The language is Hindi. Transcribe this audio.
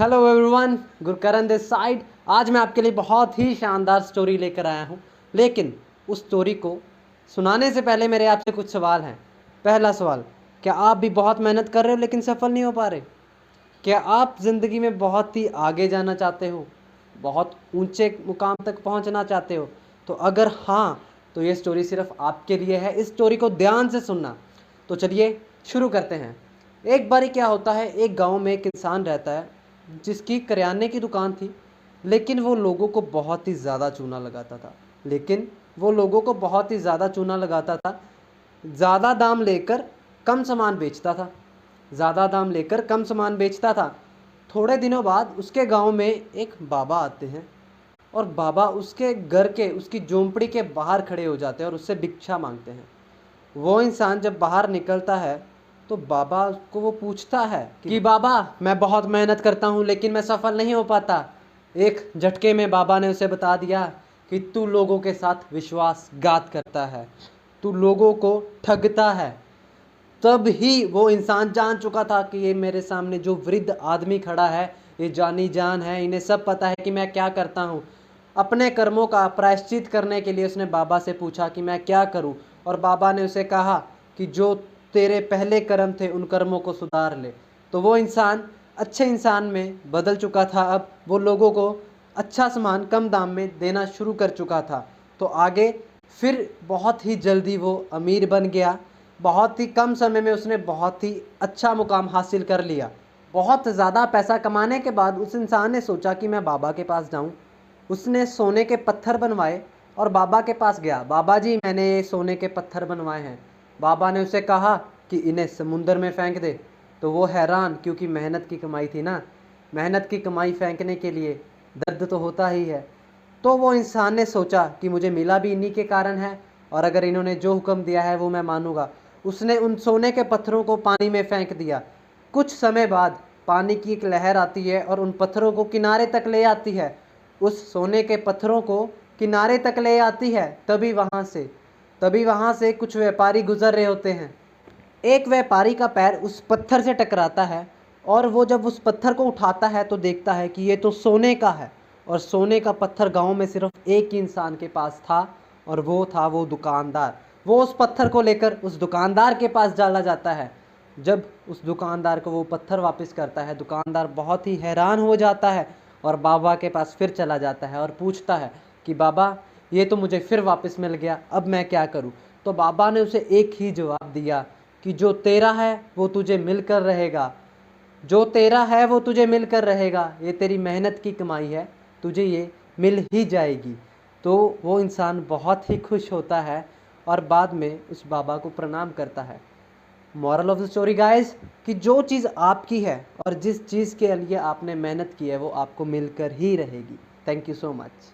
Hello everyone, Gurkaran this side. आज मैं आपके लिए बहुत ही शानदार स्टोरी लेकर आया हूँ। लेकिन उस स्टोरी को सुनाने से पहले मेरे आपसे कुछ सवाल हैं। पहला सवाल, क्या आप भी बहुत मेहनत कर रहे हो लेकिन सफल नहीं हो पा रहे? क्या आप ज़िंदगी में बहुत ही आगे जाना चाहते हो, बहुत ऊंचे मुकाम तक पहुंचना चाहते हो? तो अगर हाँ, तो ये स्टोरी सिर्फ आपके लिए है। इस स्टोरी को ध्यान से सुनना। तो चलिए शुरू करते हैं। एक बारी क्या होता है, एक गांव में एक इंसान रहता है जिसकी करियाने की दुकान थी। लेकिन वो लोगों को बहुत ही ज़्यादा चूना लगाता था। ज़्यादा दाम लेकर कम सामान बेचता था। थोड़े दिनों बाद उसके गांव में एक बाबा आते हैं और बाबा उसके घर के, उसकी झोंपड़ी के बाहर खड़े हो जाते हैं और उससे भिक्षा मांगते हैं। वो इंसान जब बाहर निकलता है तो बाबा को वो पूछता है कि बाबा, मैं बहुत मेहनत करता हूँ लेकिन मैं सफल नहीं हो पाता। एक झटके में बाबा ने उसे बता दिया कि तू लोगों के साथ विश्वासघात करता है, तू लोगों को ठगता है। तब ही वो इंसान जान चुका था कि ये मेरे सामने जो वृद्ध आदमी खड़ा है, ये जानी जान है, इन्हें सब पता है कि मैं क्या करता हूँ। अपने कर्मों का प्रायश्चित करने के लिए उसने बाबा से पूछा कि मैं क्या करूँ, और बाबा ने उसे कहा कि जो तेरे पहले कर्म थे उन कर्मों को सुधार ले। तो वो इंसान अच्छे इंसान में बदल चुका था। अब वो लोगों को अच्छा सामान कम दाम में देना शुरू कर चुका था। तो आगे फिर बहुत ही जल्दी वो अमीर बन गया। बहुत ही कम समय में उसने बहुत ही अच्छा मुकाम हासिल कर लिया। बहुत ज़्यादा पैसा कमाने के बाद उस इंसान ने सोचा कि मैं बाबा के पास जाऊं। उसने सोने के पत्थर बनवाए और बाबा के पास गया। बाबा जी, मैंने ये सोने के पत्थर बनवाए हैं। बाबा ने उसे कहा कि इन्हें समुंदर में फेंक दे। तो वो हैरान, क्योंकि मेहनत की कमाई थी ना। मेहनत की कमाई फेंकने के लिए दर्द तो होता ही है। तो वो इंसान ने सोचा कि मुझे मिला भी इन्हीं के कारण है, और अगर इन्होंने जो हुक्म दिया है वो मैं मानूंगा। उसने उन सोने के पत्थरों को पानी में फेंक दिया। कुछ समय बाद पानी की एक लहर आती है और उन पत्थरों को किनारे तक ले आती है। उस सोने के पत्थरों को किनारे तक ले आती है। तभी वहाँ से कुछ व्यापारी गुजर रहे होते हैं। एक व्यापारी का पैर उस पत्थर से टकराता है और वो जब उस पत्थर को उठाता है तो देखता है कि ये तो सोने का है। और सोने का पत्थर गांव में सिर्फ एक ही इंसान के पास था, और वो था वो दुकानदार। वो उस पत्थर को लेकर उस दुकानदार के पास डाला जाता है। जब उस दुकानदार को वो पत्थर वापस करता है, दुकानदार बहुत ही हैरान हो जाता है और बाबा के पास फिर चला जाता है और पूछता है कि बाबा, ये तो मुझे फिर वापस मिल गया, अब मैं क्या करूं? तो बाबा ने उसे एक ही जवाब दिया कि जो तेरा है वो तुझे मिलकर रहेगा। जो तेरा है वो तुझे मिलकर रहेगा। ये तेरी मेहनत की कमाई है, तुझे ये मिल ही जाएगी। तो वो इंसान बहुत ही खुश होता है और बाद में उस बाबा को प्रणाम करता है। Moral of the story guys, कि जो चीज़ आपकी है और जिस चीज़ के लिए आपने मेहनत की है वो आपको मिलकर ही रहेगी। Thank you so much.